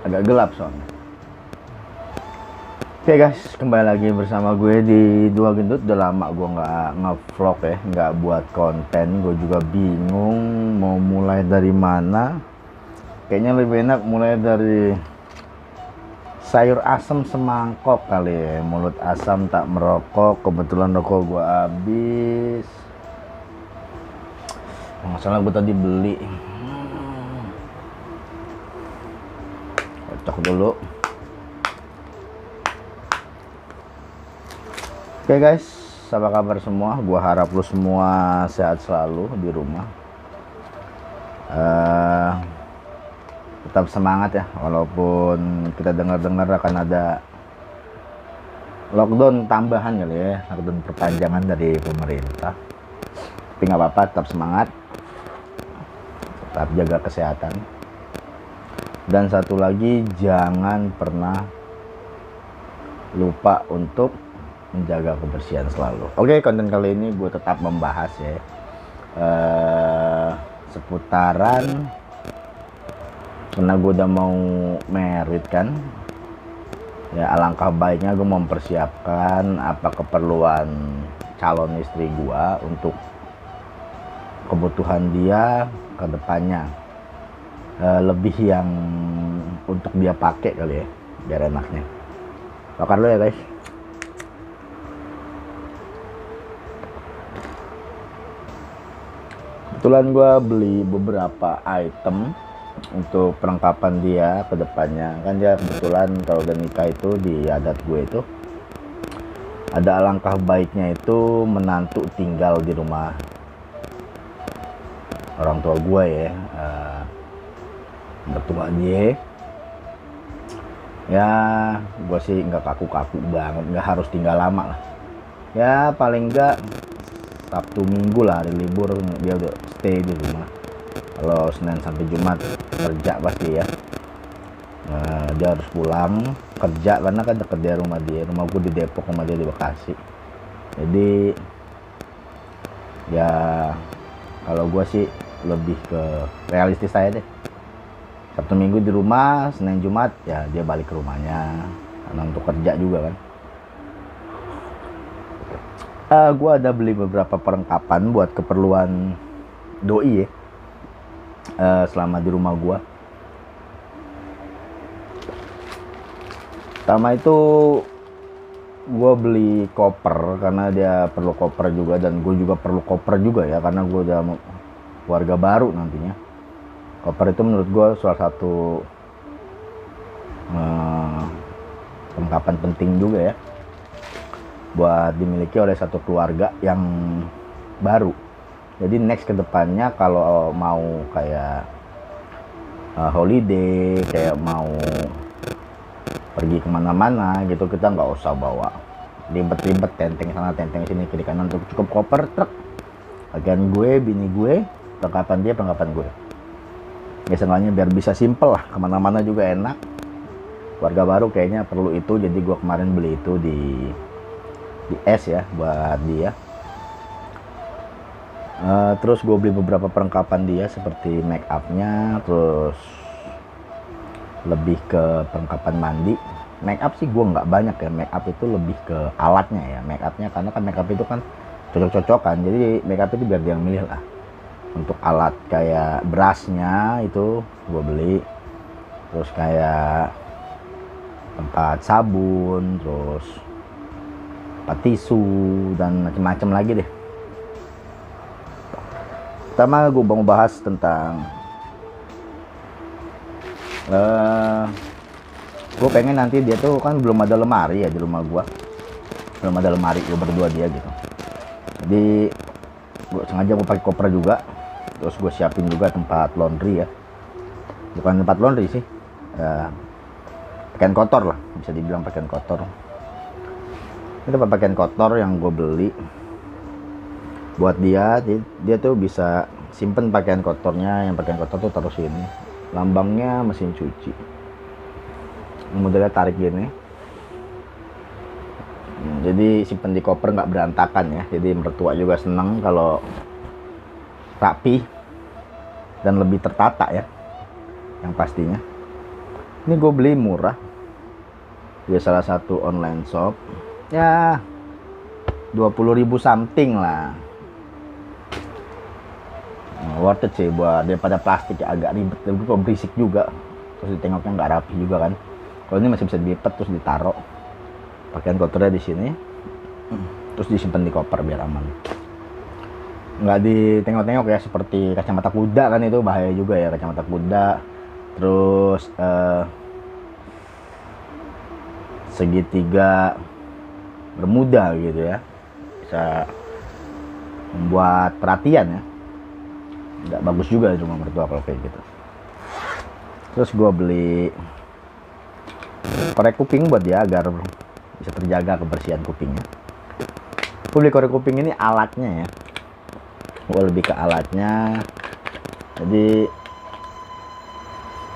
agak gelap soalnya. Oke guys, kembali lagi bersama gue di Dua Gendut. Udah lama gue nggak nge-vlog ya, nggak buat konten. Gue juga bingung mau mulai dari mana. Kayaknya lebih enak mulai dari sayur asam semangkok kali ya. Mulut asam tak merokok, kebetulan rokok gue habis. Masalah gue tadi beli. Kocok dulu. Oke guys, apa kabar semua? Gua harap lu semua sehat selalu di rumah. Tetap semangat ya, walaupun kita dengar-dengar akan ada lockdown tambahan kali ya, lockdown perpanjangan dari pemerintah. Tapi nggak apa-apa, tetap semangat, tetap jaga kesehatan. Dan satu lagi, jangan pernah lupa untuk menjaga kebersihan selalu. Oke, konten kali ini gue tetap membahas ya seputaran, karena gue udah mau merit kan ya, alangkah baiknya gue mempersiapkan apa keperluan calon istri gue untuk kebutuhan dia ke depannya, lebih yang untuk dia pakai kali ya, biar enaknya. Bakar dulu ya guys. Kebetulan gue beli beberapa item untuk perlengkapan dia ke depannya. Kan dia kebetulan kalau udah nikah itu di adat gue itu ada alangkah baiknya itu menantu tinggal di rumah orang tua gue ya, mertua dia. Ya gue sih nggak kaku-kaku banget, nggak harus tinggal lama lah. Ya paling nggak Sabtu Minggu lah, hari libur dia udah stay di rumah. Kalau Senin sampai Jumat kerja pasti ya. Dia harus pulang kerja karena kan deket dari rumah dia. Rumah gue di Depok, rumah dia di Bekasi. Jadi ya kalau gue sih lebih ke realistis saya deh. Sabtu Minggu di rumah, Senin Jumat ya dia balik ke rumahnya karena untuk kerja juga kan. Gue ada beli beberapa perlengkapan buat keperluan doi ya, selama di rumah gue. Pertama itu gue beli koper karena dia perlu koper juga, dan gue juga perlu koper juga ya karena gue udah keluarga baru nantinya. Koper itu menurut gue salah satu perlengkapan penting juga ya buat dimiliki oleh satu keluarga yang baru. Jadi next ke depannya kalau mau kayak holiday, kayak mau pergi kemana-mana gitu, kita nggak usah bawa ribet-ribet tenteng sana tenteng sini kiri kanan. Untuk cukup koper truk, bagian gue, bini gue, perlengkapan dia, perlengkapan gue. Ya seenggaknya biar bisa simple lah, kemana-mana juga enak. Keluarga baru kayaknya perlu itu, jadi gue kemarin beli itu di S ya buat dia. Terus gue beli beberapa perlengkapan dia seperti make upnya, terus lebih ke perlengkapan mandi. Make up sih gue nggak banyak ya, make up itu lebih ke alatnya ya, make upnya karena kan make up itu kan cocok-cocokan, jadi make up itu biar dia yang milih lah. Untuk alat kayak brushnya itu gue beli, terus kayak tempat sabun, terus tisu dan macam-macam lagi deh. Pertama gue mau bahas tentang gue pengen nanti dia tuh kan belum ada lemari ya di rumah gue, belum ada lemari gue berdua dia gitu. Jadi gue sengaja gue pakai koper juga, terus gue siapin juga tempat laundry ya, bukan tempat laundry sih, pakaian kotor lah, bisa dibilang pakaian kotor. Itu pakaian kotor yang gue beli buat dia tuh bisa simpen pakaian kotornya. Yang pakaian kotor tuh taruh sini, lambangnya mesin cuci, modelnya tarik gini. Jadi simpen di koper nggak berantakan ya, jadi mertua juga seneng kalau rapi dan lebih tertata ya, yang pastinya. Ini gue beli murah di salah satu online shop, ya 20.000 something lah. Worth it sih buat daripada plastik ya, agak ribet dan gue berisik juga, terus ditengoknya nggak rapi juga kan. Kalau ini masih bisa dilipat terus ditaruh pakaian kotornya di sini, terus disimpan di koper biar aman, nggak ditengok-tengok ya, seperti kacamata kuda kan, itu bahaya juga ya kacamata kuda. Terus segitiga bermuda gitu ya, bisa membuat perhatian ya, nggak bagus juga cuma mertua kalau kayak gitu. Terus gue beli korek kuping buat dia agar bisa terjaga kebersihan kupingnya. Gue beli korek kuping ini alatnya ya, gue lebih ke alatnya, jadi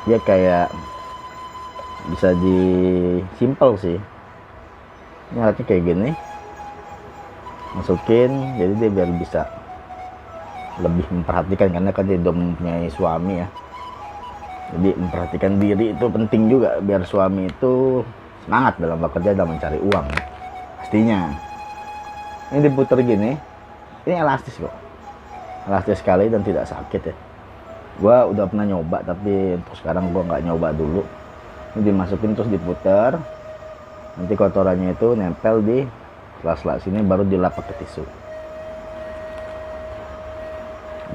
dia kayak bisa di simple sih. Ini alatnya kayak gini, masukin, jadi dia biar bisa lebih memperhatikan, karena kan dia udah mempunyai suami ya, jadi memperhatikan diri itu penting juga biar suami itu semangat dalam bekerja dan mencari uang pastinya. Ini diputer gini, ini elastis kok, elastis sekali dan tidak sakit ya. Gua udah pernah nyoba tapi untuk sekarang gua nggak nyoba dulu. Ini dimasukin terus diputer, nanti kotorannya itu nempel di sela-sela sini, baru dilap pakai tisu.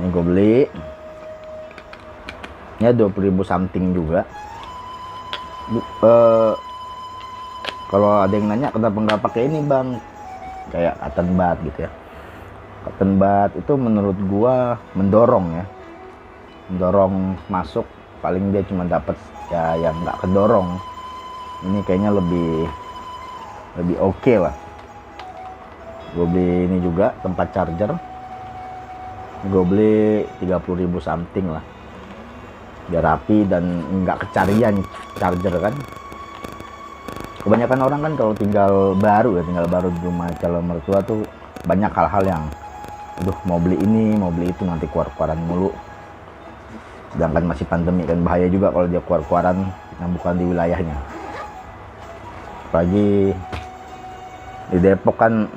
Ini gue beli ya 20.000 something juga. Kalau ada yang nanya kenapa nggak pakai ini bang, kayak cotton bud gitu ya. Cotton bud itu menurut gua mendorong ya, mendorong masuk, paling dia cuma dapat ya yang nggak kedorong. Ini kayaknya lebih oke lah. Gue beli ini juga tempat charger, gue beli 30.000 something lah, biar rapi dan nggak kecarian charger kan. Kebanyakan orang kan kalau tinggal baru di rumah calon mertua tuh banyak hal-hal yang aduh mau beli ini mau beli itu, nanti keluar-keluaran mulu. Sedangkan masih pandemi kan, bahaya juga kalau dia keluar-keluaran yang bukan di wilayahnya. Apalagi di Depok kan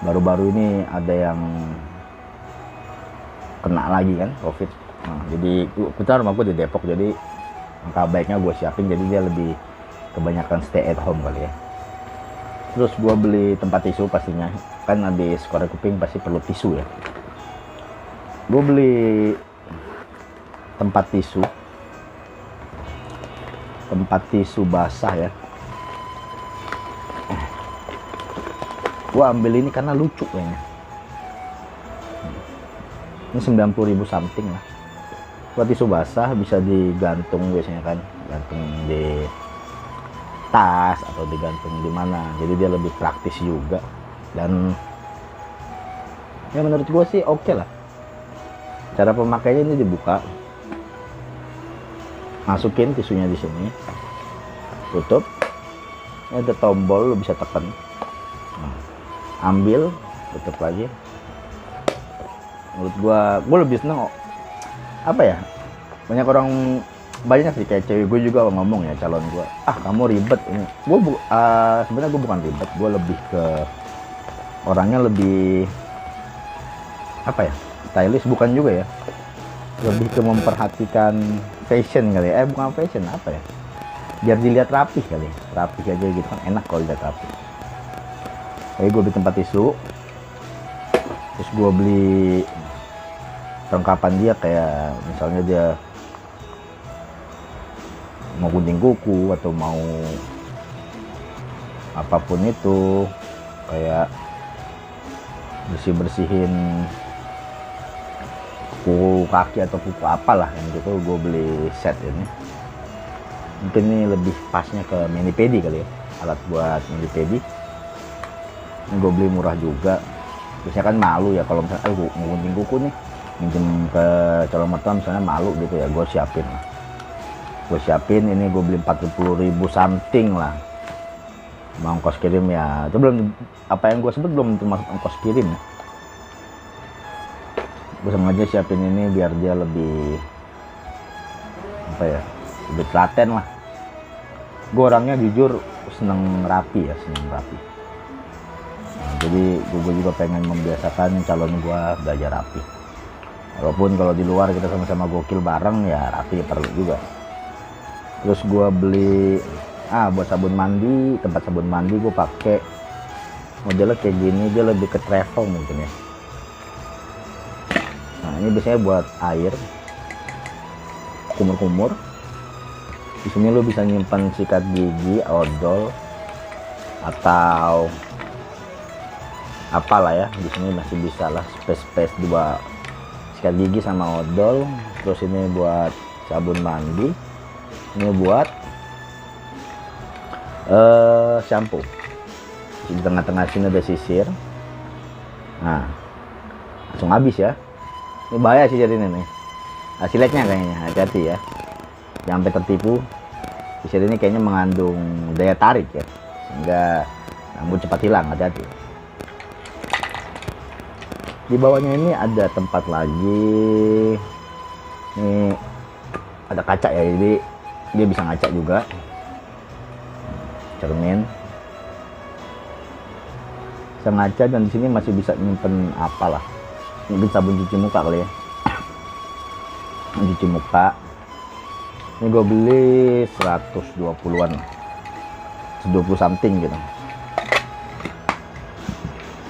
baru-baru ini ada yang kena lagi kan COVID. Nah, jadi kita rumah gue di Depok, jadi angka baiknya gue siapin, jadi dia lebih kebanyakan stay at home kali ya. Terus gue beli tempat tisu pastinya, kan habis korek kuping pasti perlu tisu ya. Gue beli tempat tisu basah ya. Gue ambil ini karena lucu kayaknya. Ini 90.000 something lah. Buat tisu basah bisa digantung biasanya kan, gantung di tas atau digantung di mana. Jadi dia lebih praktis juga. Dan ya menurut gue sih oke lah. Cara pemakainya ini dibuka, masukin tisunya di sini, tutup. Ini ada tombol, lo bisa tekan. Ambil, tutup lagi. Menurut gue lebih seneng apa ya, banyak sih kayak cewek gue juga ngomong ya, calon gue, kamu ribet ini. Sebenarnya gue bukan ribet, gue lebih ke orangnya lebih apa ya, stylish bukan juga ya, lebih ke memperhatikan fashion kali ya. Bukan fashion, apa ya, biar dilihat rapih kali, rapih aja gitu kan, enak kalau dilihat rapih. Kayak gue beli tempat tisu, terus gue beli perlengkapan dia, kayak misalnya dia mau gunting kuku atau mau apapun itu, kayak bersihin kuku kaki atau kuku apalah yang gitu, gue beli set ini. Mungkin ini lebih pasnya ke mani pedi kali ya, alat buat mani pedi. Ini gue beli murah juga. Biasanya kan malu ya kalau misalnya gue mau gunting kuku nih, minjem ke calon mertua misalnya, malu gitu ya, gue siapin lah. Gue siapin ini, gue beli 40.000 something lah. Mau ongkos kirim ya, itu belum, apa yang gue sebut belum termasuk ongkos kirim ya. Gue sengaja siapin ini biar dia lebih apa ya, lebih telaten lah. Gue orangnya jujur seneng rapi ya, seneng rapi. Nah, jadi gue juga pengen membiasakan calon gue belajar rapi. Walaupun kalau di luar kita sama-sama gokil bareng ya rapi perlu juga. Terus gue beli buat sabun mandi, tempat sabun mandi gue pakai modelnya kayak gini, dia lebih ke travel mungkin ya. Nah ini biasanya buat air, kumur-kumur. Di sini lo bisa nyimpan sikat gigi, odol, atau apalah ya. Di sini masih bisa lah space dua sikat gigi sama odol. Terus ini buat sabun mandi, ini buat shampoo. Di tengah-tengah sini ada sisir. Nah langsung habis ya. Ini bahaya sih jadi ini nih hasilnya kayaknya, hati-hati ya, jangan sampai tertipu. Sisir ini kayaknya mengandung daya tarik ya, sehingga rambut cepat hilang, hati-hati. Di bawahnya ini ada tempat lagi, ini ada kaca ya, jadi dia bisa ngaca juga, cermin bisa ngaca. Dan di sini masih bisa nyimpen apalah, mungkin sabun cuci muka kali ya, cuci muka. Ini gue beli 120-an, 120 something gitu.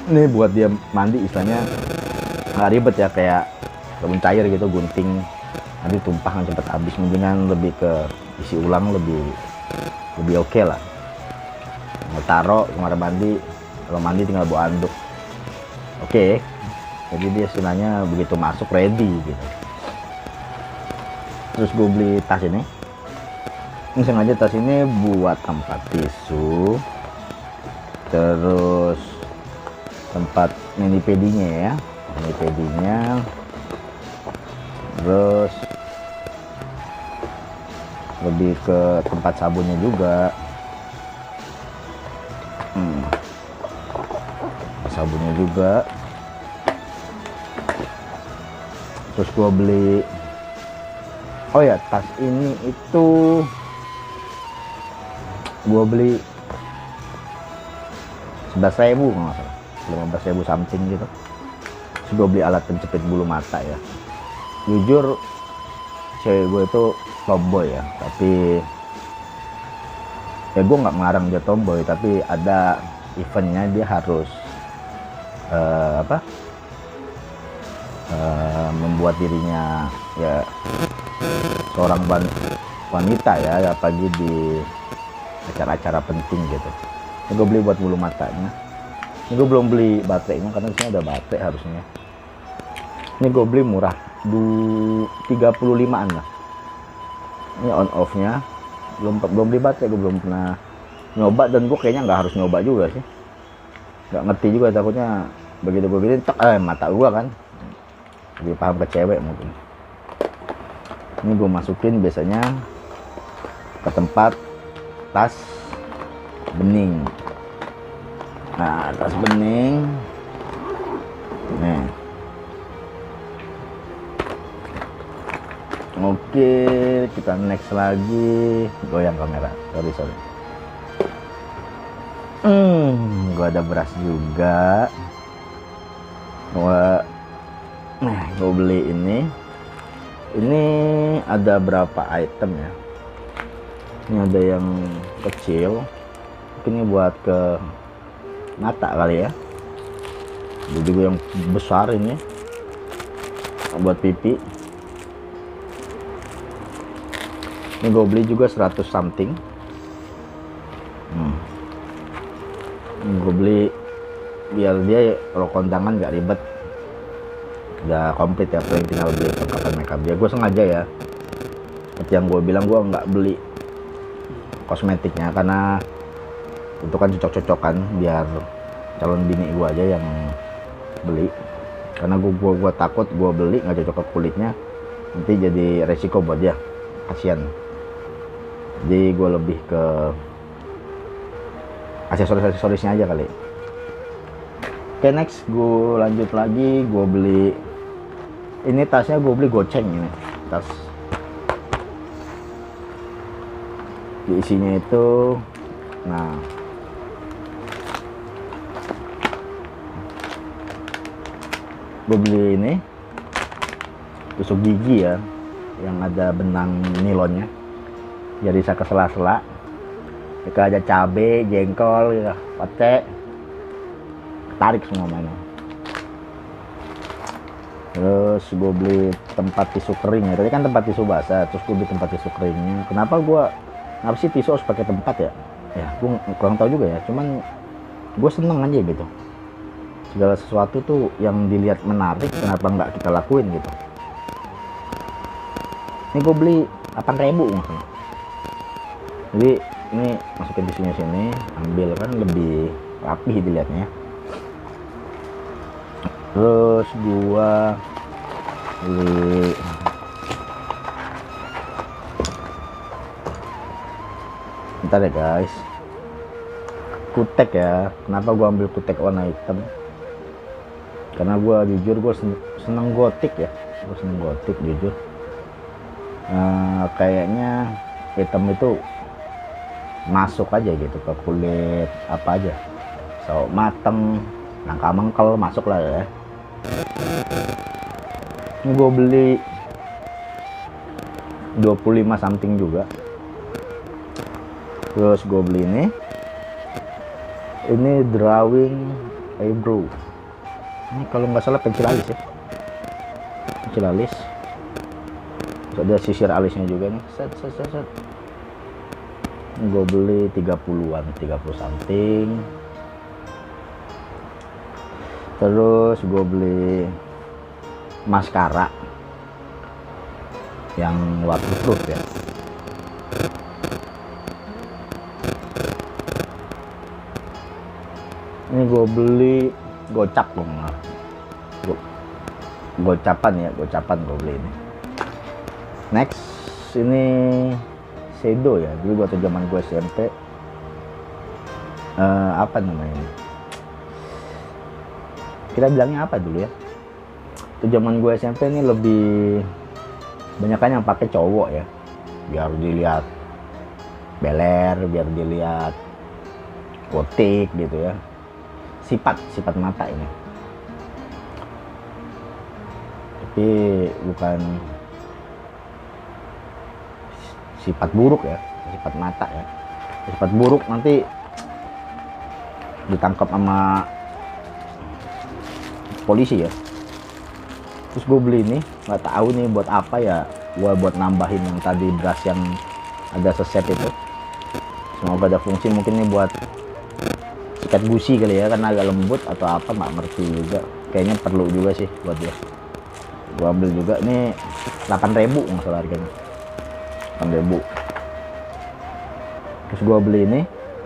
Ini buat dia mandi istilahnya nggak ribet ya, kayak sabun cair gitu, gunting nanti tumpah kan cepet habis. Mendingan lebih ke isi ulang, lebih oke lah. Mau taruh kamar mandi, kalau mandi tinggal bawa anduk. Oke. Jadi dia istilahnya begitu masuk ready gitu. Terus gue beli tas ini. Ini sengaja tas ini buat tempat tisu, terus tempat mini pedinya ya, mini pedinya, terus lebih ke tempat sabunnya juga. Sabunnya juga. Terus gua beli, oh ya, tas ini itu gua beli 11.000 nggak salah, 15.000 something gitu. Terus gua beli alat penjepit bulu mata ya. Jujur cewek gue itu tomboy ya, tapi ya gue nggak melarang dia tomboy, tapi ada eventnya dia harus membuat dirinya ya seorang wanita ya, apalagi di acara-acara penting gitu. Ini gue beli buat bulu matanya. Ini gue belum beli baterainya karena di sini ada baterai harusnya. Ini gue beli murah, 35-an lah. Ini on off nya, belum beli baterai, gue belum pernah nyoba, dan gue kayaknya nggak harus nyoba juga sih, nggak ngerti juga, takutnya begitu gue bikin mata gue kan, lebih paham ke cewek mungkin. Ini gue masukin biasanya ke tempat tas bening. Nah, tas bening nih. Oke, kita next lagi. Goyang kamera, sorry. Gue ada beras juga. Nah, gue beli ini. Ini ada berapa item ya? Ini ada yang kecil. Mungkin ini buat ke mata kali ya. Ada juga yang besar ini buat pipi. Ini gue beli juga 100 something. Ini gue beli biar dia kalau kondangan nggak ribet, udah komplit ya, paling tinggal beli perlengkapan makeup dia. Gue sengaja ya, seperti yang gue bilang, gue nggak beli kosmetiknya karena itu kan cocok-cocokan, biar calon bini gue aja yang beli. Karena gue takut gue beli nggak cocok ke kulitnya, nanti jadi resiko buat dia, kasihan. Jadi gue lebih ke aksesorisnya aja kali. Oke, next gue lanjut lagi. Gue beli ini tasnya, gue beli goceng ini tas. isinya itu, nah gue beli ini tusuk gigi ya, yang ada benang nilonnya, jadi bisa ke sela-sela. Jika ada cabe, jengkol, ya, pete, tarik semua mainnya. Terus gue beli tempat tisu kering ya. Tadi kan tempat tisu basah, terus gue beli tempat tisu keringnya. Kenapa sih tisu harus pakai tempat ya? Ya, gue kurang tahu juga ya. Cuman gue seneng aja gitu. Segala sesuatu tuh yang dilihat menarik, kenapa nggak kita lakuin gitu. Ini gue beli 8.000 maksudnya. Jadi ini masukin tisunya sini, ambil kan lebih rapi dilihatnya. Terus gua beli bentar ya guys, kutek ya. Kenapa gua ambil kutek warna hitam? Karena gua jujur gua seneng gotik ya, gua seneng gotik jujur. Kayaknya hitam itu masuk aja gitu ke kulit apa aja, sawo mateng, nangka mengkel, masuk lah ya. Ini gue beli 25 something juga. Terus gue beli ini drawing eyebrow. Ini kalau nggak salah pensil alis ya, pensil alis. Terus ada sisir alisnya juga nih, set. Gue beli 30 something. Terus gue beli maskara yang waterproof ya. Ini gue beli gocap gocapan gue beli ini. Next ini shadow ya, dulu waktu zaman gue SMP. Apa namanya ini? Kita bilangnya apa dulu ya? Itu zaman gue SMP ini lebih banyak kan yang pakai cowok ya, biar dilihat beler, biar dilihat gotik gitu ya. Sifat mata ini. Tapi bukan sifat buruk ya, sifat mata ya. Sifat buruk nanti ditangkap sama polisi ya. Terus gue beli ini, nggak tahu nih buat apa ya. Gue buat nambahin yang tadi beras yang ada sesep itu. Semoga ada fungsi, mungkin ini buat sikat gusi kali ya, karena agak lembut atau apa nggak ngerti juga. Kayaknya perlu juga sih buat dia. Gue ambil juga, ini 8.000 nggak salah harganya, 8.000. Terus gue beli ini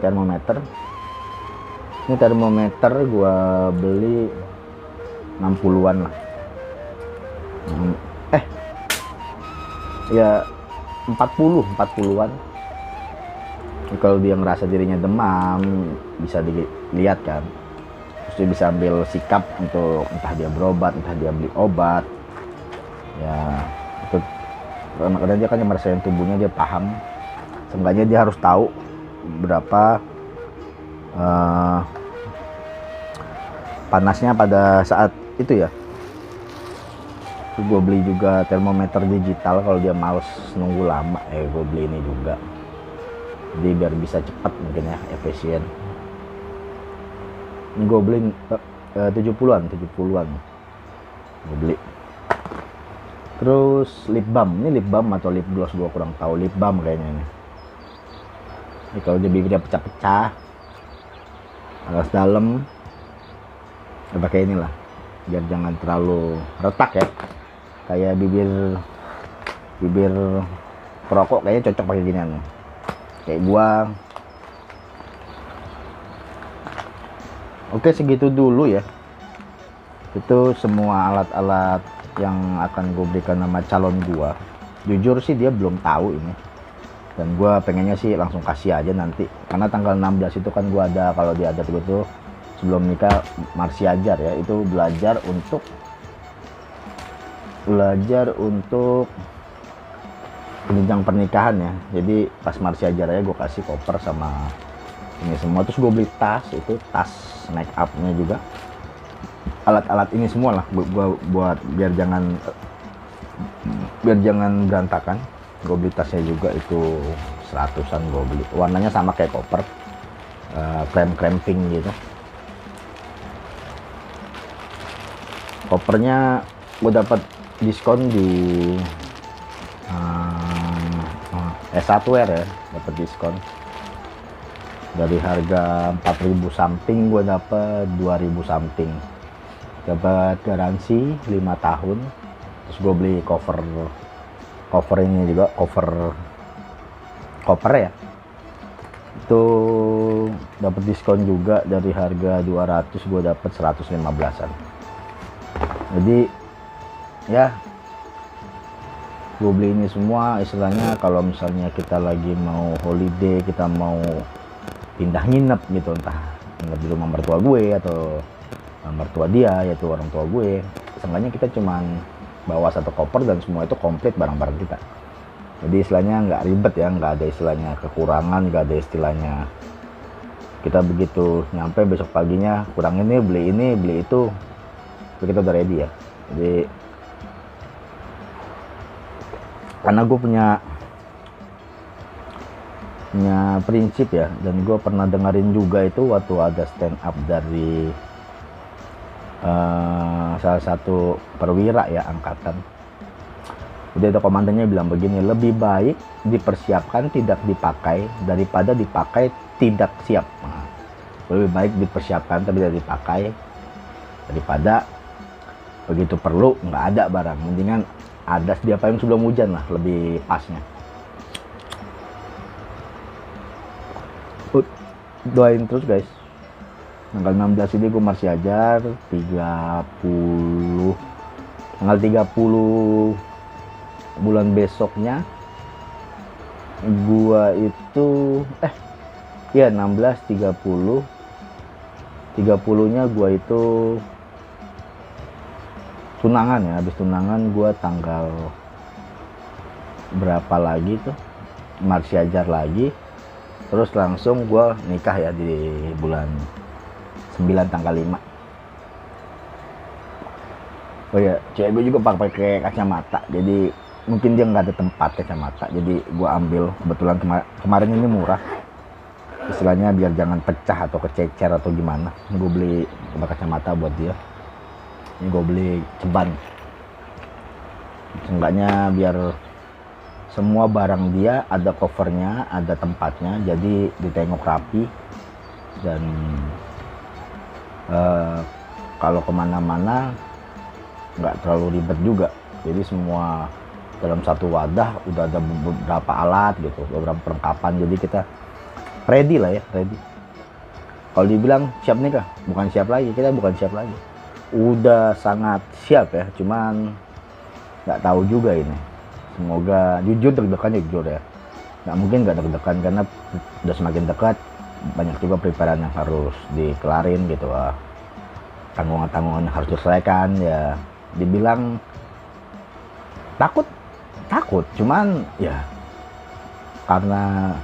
termometer. Ini termometer gue beli 60-an lah. Ya 40-an. Kalau dia ngerasa dirinya demam, bisa dilihat kan. Terus dia bisa ambil sikap untuk entah dia berobat, entah dia beli obat. Ya, itu karena dia kan yang merasakan tubuhnya, dia paham. Seenggaknya dia harus tahu berapa panasnya pada saat itu ya. Gue beli juga termometer digital kalau dia males nunggu lama. Gue beli ini juga, jadi biar bisa cepat mungkin ya, efisien. Ini gue beli 70-an gue beli. Terus lip balm, ini lip balm atau lip gloss gue kurang tahu. Lip balm kayaknya ini. Ini kalau dia bibirnya pecah-pecah, alas dalam, ya pakai inilah biar jangan terlalu retak ya. Kayak bibir perokok kayaknya cocok pakai ginian kayak gua. Oke, segitu dulu ya. Itu semua alat-alat yang akan gue berikan nama calon gua. Jujur sih dia belum tahu ini, dan gua pengennya sih langsung kasih aja nanti, karena tanggal 16 itu kan gua ada, kalau di adat gue tuh sebelum nikah marsi ajar ya, itu belajar untuk penunjang pernikahan ya. Jadi pas Marsha Aja gue kasih koper sama ini semua, terus gue beli tas, itu tas make upnya juga, alat-alat ini semua lah buat biar jangan berantakan. Gue beli tasnya juga itu 100-an gue beli, warnanya sama kayak koper, krem pink gitu. Kopernya gue dapat diskon di S1 ya, dapat diskon dari harga 4.000 something gue dapat 2.000 something, dapat garansi 5 tahun. Terus gue beli cover ini juga, cover ya, itu dapat diskon juga, dari harga 200 gue dapat 115-an. Jadi ya gue beli ini semua istilahnya kalau misalnya kita lagi mau holiday, kita mau pindah nginep gitu, entah nginep di rumah mertua gue atau mertua dia, yaitu orang tua gue, seenggaknya kita cuman bawa satu koper dan semua itu komplit barang-barang kita. Jadi istilahnya nggak ribet ya, nggak ada istilahnya kekurangan, nggak ada istilahnya kita begitu nyampe besok paginya kurang ini beli itu, kita udah ready ya. Jadi karena gue punya prinsip ya, dan gue pernah dengerin juga itu waktu ada stand up dari salah satu perwira ya angkatan. Udah itu komandannya bilang begini, lebih baik dipersiapkan tidak dipakai daripada dipakai tidak siap. Nah, lebih baik dipersiapkan tapi tidak dipakai daripada begitu perlu nggak ada barang. Mendingan ada sedia payung sebelum hujan lah, lebih pasnya. Doain terus guys, tanggal 16 ini gue masih ajar 30, tanggal 30 bulan besoknya gua itu 16 30 nya gua itu tunangan ya. Habis tunangan gua tanggal berapa lagi tuh Marsha Ajar lagi, terus langsung gua nikah ya di bulan 9 tanggal 5. Oh ya, cewek gue juga pakai kacamata, jadi mungkin dia nggak ada tempat kacamata, jadi gue ambil kebetulan kemarin ini murah, istilahnya biar jangan pecah atau kececer atau gimana, gue beli kacamata buat dia. Ini gue beli ceban, seenggaknya biar semua barang dia ada covernya, ada tempatnya, jadi ditengok rapi. Dan kalau kemana-mana nggak terlalu ribet juga, jadi semua dalam satu wadah udah ada beberapa alat gitu, beberapa perlengkapan, jadi kita ready lah ya, ready. Kalau dibilang siap nikah, bukan siap lagi, kita bukan siap lagi, udah sangat siap ya, cuman nggak tahu juga ini, semoga jujur deg-degan, jujur ya, nggak mungkin nggak deg-degan karena udah semakin dekat, banyak juga preparan yang harus dikelarin gitu, tanggungan-tanggungan harus diselesaikan ya. Dibilang takut, cuman ya karena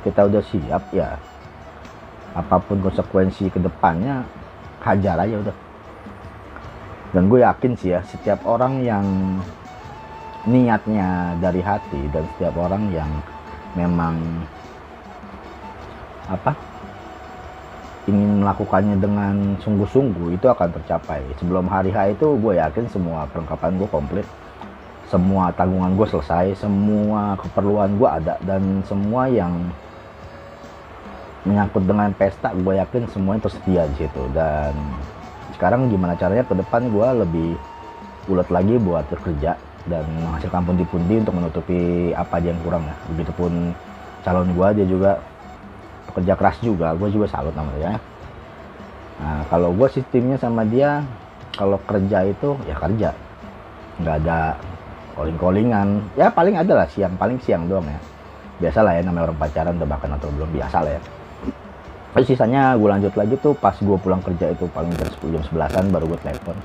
kita udah siap ya, apapun konsekuensi kedepannya hajar aja udah. Dan gue yakin sih ya, setiap orang yang niatnya dari hati dan setiap orang yang memang ingin melakukannya dengan sungguh-sungguh itu akan tercapai. Sebelum hari H itu gue yakin semua perlengkapan gue komplit, semua tanggungan gue selesai, semua keperluan gue ada, dan semua yang menyangkut dengan pesta gue yakin semuanya tersedia di situ. Dan sekarang gimana caranya ke depan gue lebih ulet lagi buat bekerja dan menghasilkan pundi-pundi untuk menutupi apa aja yang kurang ya. Begitupun calon gue, dia juga kerja keras juga, gue juga salut sama dia. Nah kalau gue sistemnya sama dia, kalau kerja itu ya kerja, nggak ada calling-callingan, ya paling ada lah paling siang doang ya, biasa lah ya, namanya orang pacaran udah makan atau belum, biasa lah ya. Terus sisanya gue lanjut lagi tuh pas gue pulang kerja itu paling jam 10 jam 11-an baru gue telepon.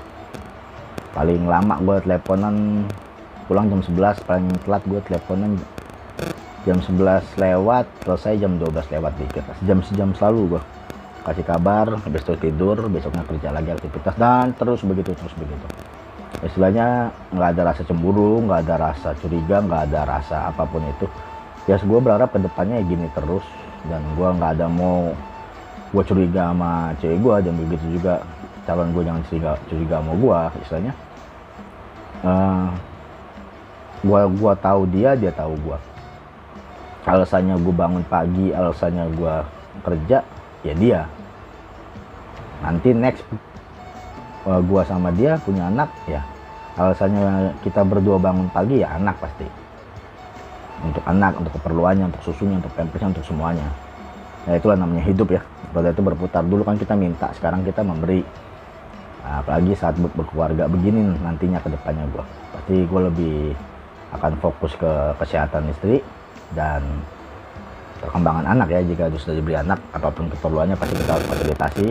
Paling lama gue teleponan pulang jam 11, paling telat gue teleponan jam 11 lewat, selesai jam 12 lewat dikit, sejam selalu gue kasih kabar, habis itu tidur, besoknya kerja lagi aktivitas, dan terus begitu. Istilahnya nggak ada rasa cemburu, nggak ada rasa curiga, nggak ada rasa apapun itu. Ya gue berharap kedepannya gini terus, dan gue nggak ada mau gue curiga sama cewek gue, dan begitu juga calon gue jangan curiga sama gue. Istilahnya gue tahu dia tahu gue. Alasannya gue bangun pagi, alasannya gue kerja, ya dia. Nanti next gue sama dia punya anak, ya alasannya kita berdua bangun pagi, ya anak pasti. Untuk anak, untuk keperluannya, untuk susunya, untuk pampersnya, untuk semuanya. Ya itulah namanya hidup ya. Roda itu berputar. Dulu kan kita minta, sekarang kita memberi. Nah, apalagi saat berkeluarga begini nantinya ke depannya pasti gue lebih akan fokus ke kesehatan istri dan perkembangan anak ya. Jika sudah diberi anak, apapun keperluannya pasti kita harus fasilitasi.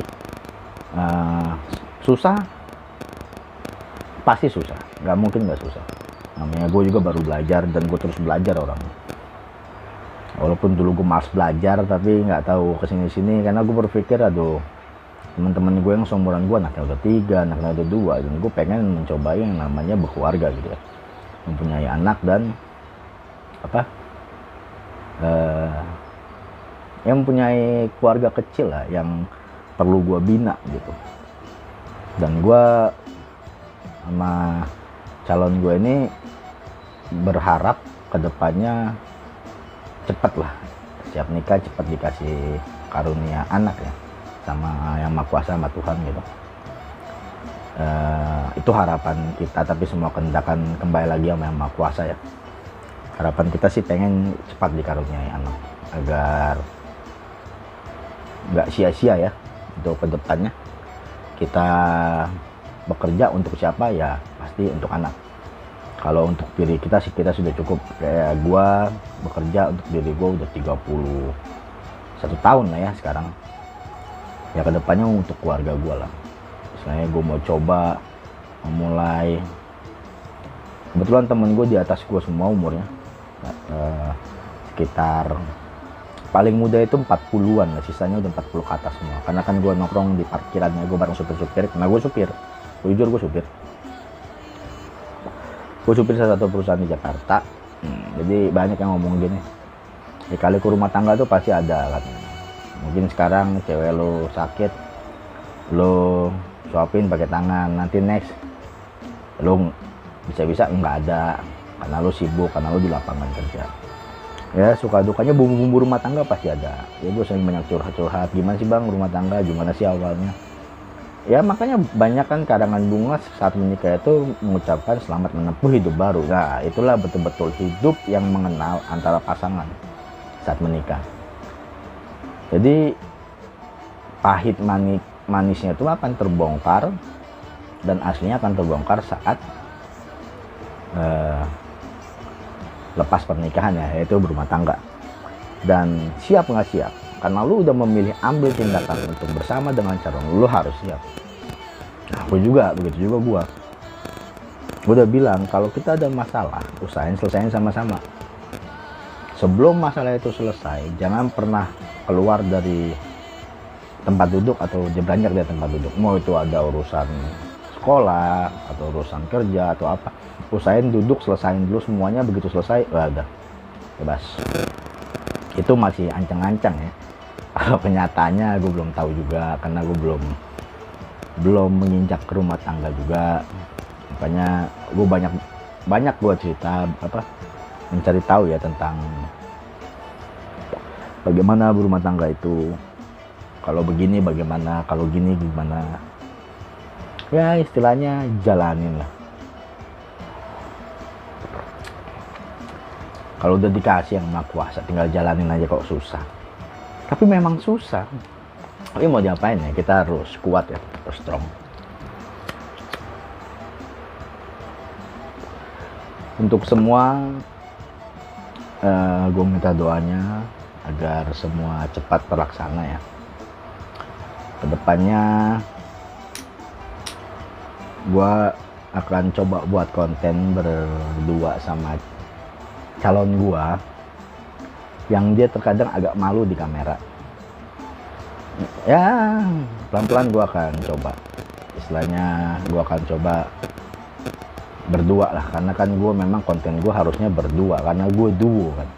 Susah, pasti susah, nggak mungkin nggak susah. Namanya gue juga baru belajar, dan gue terus belajar orangnya. Walaupun dulu gue malas belajar, tapi nggak tahu kesini-sini karena gue berpikir, aduh, teman-teman gue yang seumuran gue anaknya udah 3, anaknya udah 2, dan gue pengen mencoba yang namanya berkeluarga gitu ya, mempunyai anak dan yang mempunyai keluarga kecil lah yang perlu gue bina gitu. Dan gue sama calon gue ini berharap kedepannya cepet lah siap nikah, cepet dikasih karunia anak ya sama yang Maha Kuasa, sama Tuhan gitu. Itu harapan kita, tapi semua kehendakan kembali lagi sama yang Maha Kuasa ya. Harapan kita sih pengen cepat dikaruniai anak agar nggak sia-sia ya untuk kedepannya. Kita bekerja untuk siapa ya, pasti untuk anak. Kalau untuk diri kita sih, kita sudah cukup. Kayak gua bekerja untuk diri gua udah 31 tahun lah ya sekarang. Ya kedepannya untuk keluarga gua lah. Misalnya gua mau coba memulai, kebetulan temen gua di atas gua semua umurnya, sekitar paling muda itu 40-an lah, sisanya udah 40 ke atas semua. Karena kan gue nongkrong di parkirannya, gue bareng supir-supir, karena gue supir, jujur gue supir salah satu perusahaan di Jakarta. Jadi banyak yang ngomong gini, kali ke rumah tangga tuh pasti ada kan. Mungkin sekarang cewek lo sakit, lo suapin pakai tangan, nanti next lo bisa-bisa nggak ada karena lo sibuk, karena lo di lapangan kerja. Ya suka dukanya bumbu-bumbu rumah tangga pasti ada. Ya gue sering banyak curhat, gimana sih bang rumah tangga, gimana sih awalnya. Ya makanya banyak kan karangan bunga saat menikah itu mengucapkan selamat menempuh hidup baru. Nah itulah betul-betul hidup yang mengenal antara pasangan saat menikah. Jadi pahit manisnya itu akan terbongkar, dan aslinya akan terbongkar saat lepas pernikahan ya, yaitu berumah tangga. Dan siap nggak siap, karena lu udah memilih ambil tindakan untuk bersama dengan calon lu harus siap. Nah gue juga begitu juga. Gue udah bilang kalau kita ada masalah, usahain selesaiin sama-sama. Sebelum masalah itu selesai, jangan pernah keluar dari tempat duduk atau beranjak dari tempat duduk. Mau itu ada urusan sekolah atau urusan kerja atau apa, usahain duduk, selesain dulu semuanya. Begitu selesai, udah bebas. Itu masih ancang-ancang ya. Kalau kenyataannya gue belum tahu juga, karena gue belum menginjak ke rumah tangga juga. Makanya gue banyak gue cerita mencari tahu ya tentang bagaimana berumah tangga itu. Kalau begini bagaimana, kalau gini gimana. Ya istilahnya jalanin lah. Kalau udah dikasih yang Maha Kuasa, tinggal jalanin aja kok susah. Tapi memang susah. Tapi mau diapain ya, kita harus kuat ya, harus strong. Untuk semua, gue minta doanya agar semua cepat terlaksana ya. Kedepannya gue akan coba buat konten berdua sama calon gue yang dia terkadang agak malu di kamera. Ya pelan-pelan gue akan coba, istilahnya gue akan coba berdua lah, karena kan gue memang konten gue harusnya berdua karena gue duo kan.